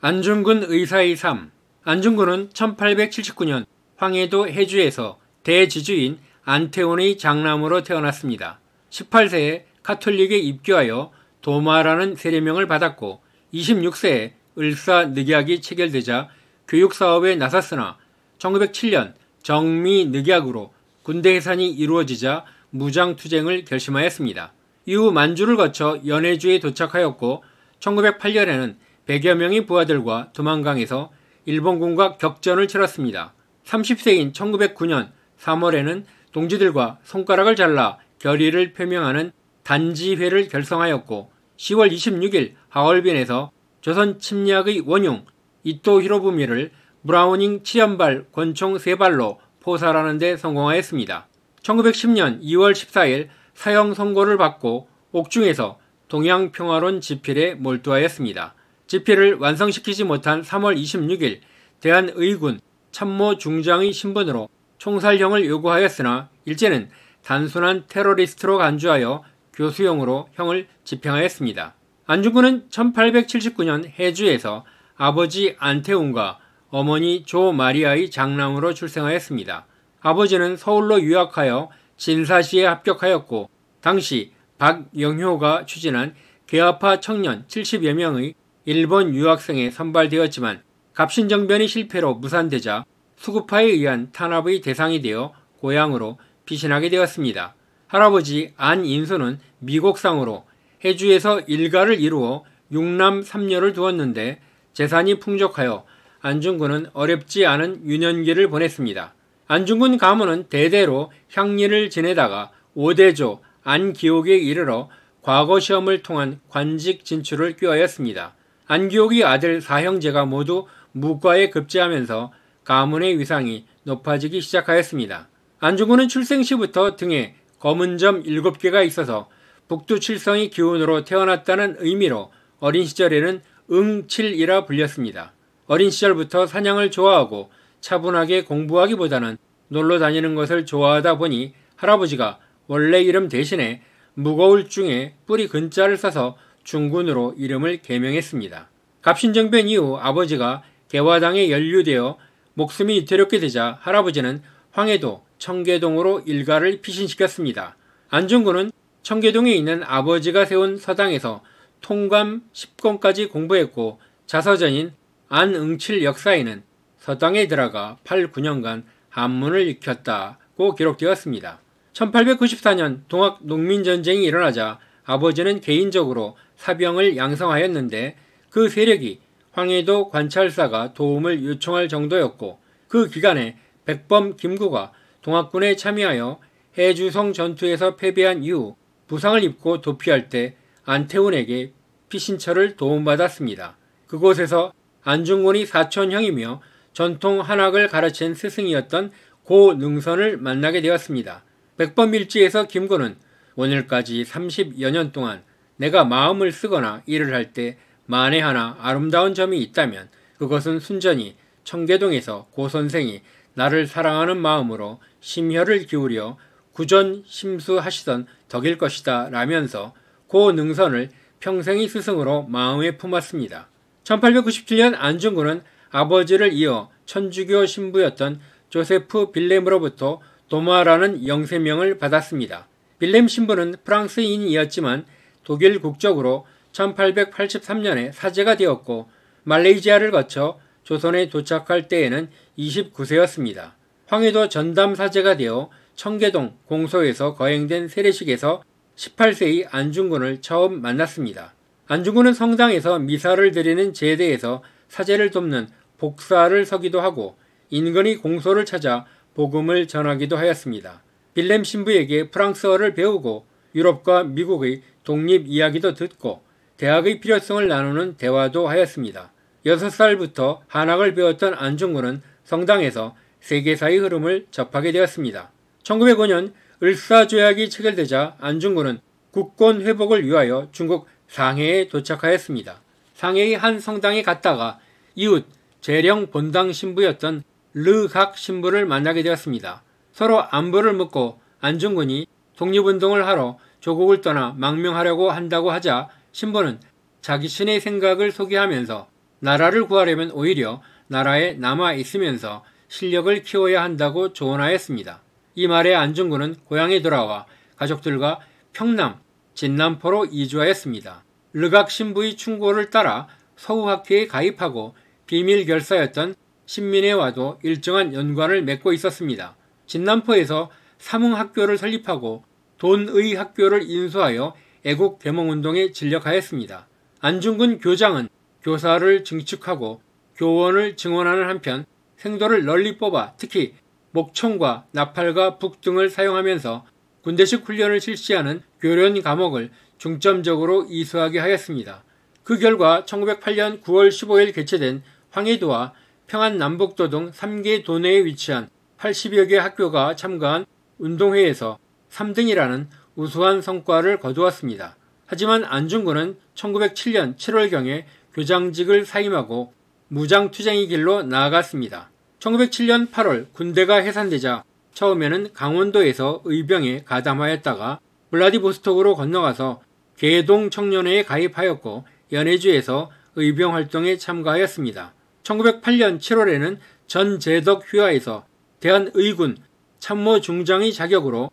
안중근 의사의 삶. 안중근은 1879년 황해도 해주에서 대지주인 안태훈의 장남으로 태어났습니다. 18세에 카톨릭에 입교하여 도마라는 세례명을 받았고 26세에 을사늑약이 체결되자 교육사업에 나섰으나 1907년 정미늑약으로 군대 해산이 이루어지자 무장투쟁을 결심하였습니다. 이후 만주를 거쳐 연해주에 도착하였고 1908년에는 100여 명의 부하들과 두만강에서 일본군과 격전을 치렀습니다. 30세인 1909년 3월에는 동지들과 손가락을 잘라 결의를 표명하는 단지회를 결성하였고 10월 26일 하얼빈에서 조선 침략의 원흉 이토 히로부미를 브라우닝 7연발 권총 3발로 포살하는 데 성공하였습니다. 1910년 2월 14일 사형 선고를 받고 옥중에서 동양평화론 집필에 몰두하였습니다. 집필을 완성시키지 못한 3월 26일 대한의군 참모중장의 신분으로 총살형을 요구하였으나 일제는 단순한 테러리스트로 간주하여 교수형으로 형을 집행하였습니다. 안중근은 1879년 해주에서 아버지 안태훈과 어머니 조마리아의 장남으로 출생하였습니다. 아버지는 서울로 유학하여 진사시에 합격하였고 당시 박영효가 추진한 개화파 청년 70여 명의 일본 유학생에 선발되었지만 갑신정변이 실패로 무산되자 수구파에 의한 탄압의 대상이 되어 고향으로 피신하게 되었습니다. 할아버지 안인수는 미국상으로 해주에서 일가를 이루어 6남 3녀를 두었는데 재산이 풍족하여 안중근은 어렵지 않은 유년기를 보냈습니다. 안중근 가문은 대대로 향리를 지내다가 5대조 안기옥에 이르러 과거시험을 통한 관직 진출을 꾀하였습니다. 안기옥의 아들 4형제가 모두 무과에 급제하면서 가문의 위상이 높아지기 시작하였습니다. 안중근은 출생 시부터 등에 검은 점 7개가 있어서 북두칠성의 기운으로 태어났다는 의미로 어린 시절에는 응칠이라 불렸습니다. 어린 시절부터 사냥을 좋아하고 차분하게 공부하기보다는 놀러 다니는 것을 좋아하다 보니 할아버지가 원래 이름 대신에 무거울 중에 뿌리 근자를 써서 중군으로 이름을 개명했습니다. 갑신정변 이후 아버지가 개화당에 연루되어 목숨이 위태롭게 되자 할아버지는 황해도 청계동으로 일가를 피신시켰습니다. 안중근은 청계동에 있는 아버지가 세운 서당에서 통감 10권까지 공부했고 자서전인 안응칠 역사에는 서당에 들어가 8, 9년간 한문을 익혔다고 기록되었습니다. 1894년 동학 농민전쟁이 일어나자 아버지는 개인적으로 사병을 양성하였는데 그 세력이 황해도 관찰사가 도움을 요청할 정도였고 그 기간에 백범 김구가 동학군에 참여하여 해주성 전투에서 패배한 이후 부상을 입고 도피할 때 안태훈에게 피신처를 도움받았습니다. 그곳에서 안중근이 사촌형이며 전통 한학을 가르친 스승이었던 고능선을 만나게 되었습니다. 백범일지에서 김구는 오늘까지 30여 년 동안 내가 마음을 쓰거나 일을 할 때 만에 하나 아름다운 점이 있다면 그것은 순전히 청계동에서 고 선생이 나를 사랑하는 마음으로 심혈을 기울여 구전심수하시던 덕일 것이다 라면서 고능선을 평생의 스승으로 마음에 품었습니다. 1897년 안중근은 아버지를 이어 천주교 신부였던 조세프 빌렘으로부터 도마라는 영세명을 받았습니다. 빌렘 신부는 프랑스인이었지만 독일 국적으로 1883년에 사제가 되었고 말레이시아를 거쳐 조선에 도착할 때에는 29세였습니다. 황해도 전담 사제가 되어 청계동 공소에서 거행된 세례식에서 18세의 안중근을 처음 만났습니다. 안중근은 성당에서 미사를 드리는 제대에서 사제를 돕는 복사를 서기도 하고 인근의 공소를 찾아 복음을 전하기도 하였습니다. 빌렘 신부에게 프랑스어를 배우고 유럽과 미국의 독립 이야기도 듣고 대학의 필요성을 나누는 대화도 하였습니다. 6살부터 한학을 배웠던 안중근은 성당에서 세계사의 흐름을 접하게 되었습니다. 1905년 을사조약이 체결되자 안중근은 국권 회복을 위하여 중국 상해에 도착하였습니다. 상해의 한 성당에 갔다가 이웃 재령 본당 신부였던 르각 신부를 만나게 되었습니다. 서로 안부를 묻고 안중근이 독립운동을 하러 조국을 떠나 망명하려고 한다고 하자 신부는 자기 신의 생각을 소개하면서 나라를 구하려면 오히려 나라에 남아 있으면서 실력을 키워야 한다고 조언하였습니다. 이 말에 안중근은 고향에 돌아와 가족들과 평남, 진남포로 이주하였습니다. 르각 신부의 충고를 따라 서우학회에 가입하고 비밀 결사였던 신민회와도 일정한 연관을 맺고 있었습니다. 진남포에서 사문학교를 설립하고 돈의 학교를 인수하여 애국 계몽운동에 진력하였습니다. 안중근 교장은 교사를 증축하고 교원을 증원하는 한편 생도를 널리 뽑아 특히 목총과 나팔과 북 등을 사용하면서 군대식 훈련을 실시하는 교련 과목을 중점적으로 이수하게 하였습니다. 그 결과 1908년 9월 15일 개최된 황해도와 평안남북도 등 3개 도내에 위치한 80여 개 학교가 참가한 운동회에서 3등이라는 우수한 성과를 거두었습니다. 하지만 안중근은 1907년 7월경에 교장직을 사임하고 무장투쟁의 길로 나아갔습니다. 1907년 8월 군대가 해산되자 처음에는 강원도에서 의병에 가담하였다가 블라디보스톡으로 건너가서 계동 청년회에 가입하였고 연해주에서 의병 활동에 참가하였습니다. 1908년 7월에는 전제덕 휴하에서 대한의군 참모중장의 자격으로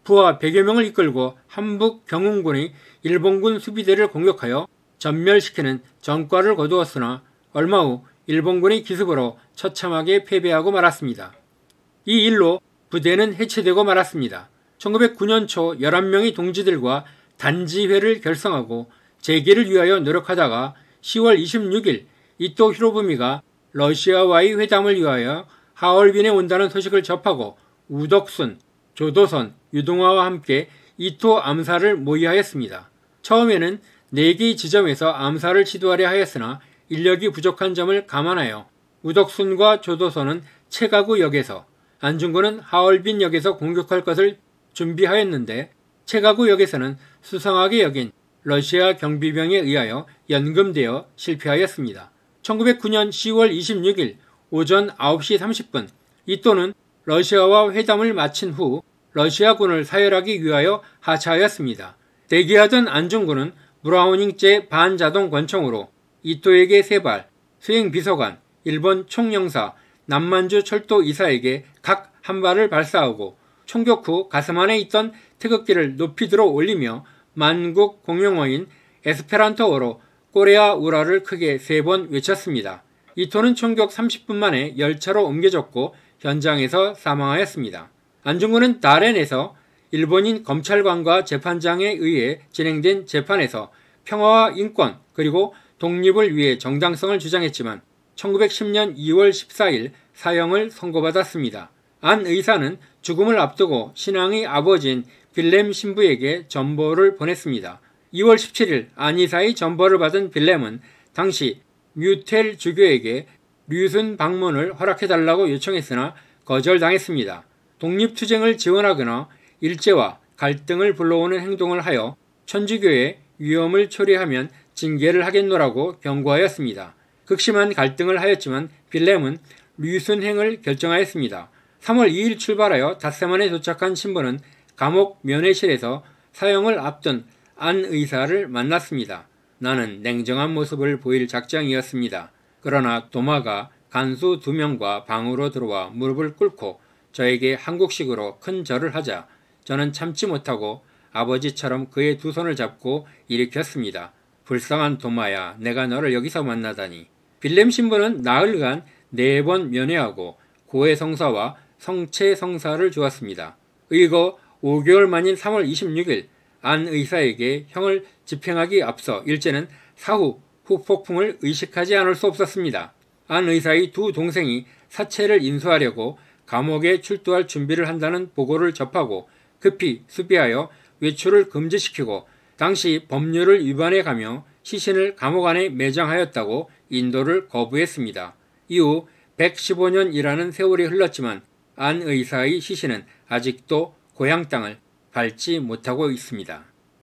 부하 100여 명을 이끌고 함북 경운군이 일본군 수비대를 공격하여 전멸시키는 전과를 거두었으나 얼마 후 일본군의 기습으로 처참하게 패배하고 말았습니다. 이 일로 부대는 해체되고 말았습니다. 1909년 초 11명의 동지들과 단지회를 결성하고 재개를 위하여 노력하다가 10월 26일 이토 히로부미가 러시아와의 회담을 위하여 하얼빈에 온다는 소식을 접하고 우덕순, 조도선, 유동화와 함께 이토 암살을 모의하였습니다. 처음에는 4개의 지점에서 암살을 시도하려 하였으나 인력이 부족한 점을 감안하여 우덕순과 조도선은 채가구역에서, 안중근은 하얼빈역에서 공격할 것을 준비하였는데 채가구역에서는 수상하게 여긴 러시아 경비병에 의하여 연금되어 실패하였습니다. 1909년 10월 26일 오전 9시 30분 이토는 러시아와 회담을 마친 후 러시아군을 사열하기 위하여 하차하였습니다. 대기하던 안중근은 브라우닝제 반자동 권총으로 이토에게 3발, 수행비서관, 일본 총영사, 남만주 철도 이사에게 각 1발을 발사하고 총격 후 가슴 안에 있던 태극기를 높이 들어 올리며 만국 공용어인 에스페란토어로 꼬레아 우라를 크게 3번 외쳤습니다. 이토는 총격 30분 만에 열차로 옮겨졌고 현장에서 사망하였습니다. 안중근은 다롄에서 일본인 검찰관과 재판장에 의해 진행된 재판에서 평화와 인권 그리고 독립을 위해 정당성을 주장했지만 1910년 2월 14일 사형을 선고받았습니다. 안 의사는 죽음을 앞두고 신앙의 아버지인 빌렘 신부에게 전보를 보냈습니다. 2월 17일 안 의사의 전보를 받은 빌렘은 당시 뮤텔 주교에게 류순 방문을 허락해달라고 요청했으나 거절당했습니다. 독립투쟁을 지원하거나 일제와 갈등을 불러오는 행동을 하여 천주교의 위험을 초래하면 징계를 하겠노라고 경고하였습니다. 극심한 갈등을 하였지만 빌렘은 류순행을 결정하였습니다. 3월 2일 출발하여 닷새만에 도착한 신부는 감옥 면회실에서 사형을 앞둔 안 의사를 만났습니다. 나는 냉정한 모습을 보일 작정이었습니다. 그러나 도마가 간수 2명과 방으로 들어와 무릎을 꿇고 저에게 한국식으로 큰 절을 하자 저는 참지 못하고 아버지처럼 그의 2손을 잡고 일으켰습니다. 불쌍한 도마야, 내가 너를 여기서 만나다니. 빌렘 신부는 나흘간 4번 면회하고 고해성사와 성체성사를 주었습니다. 의거 5개월 만인 3월 26일 안 의사에게 형을 집행하기 앞서 일제는 사후 후폭풍을 의식하지 않을 수 없었습니다. 안 의사의 2 동생이 사체를 인수하려고 감옥에 출두할 준비를 한다는 보고를 접하고 급히 수비하여 외출을 금지시키고 당시 법률을 위반해 가며 시신을 감옥 안에 매장하였다고 인도를 거부했습니다. 이후 115년이라는 세월이 흘렀지만 안 의사의 시신은 아직도 고향 땅을 밟지 못하고 있습니다.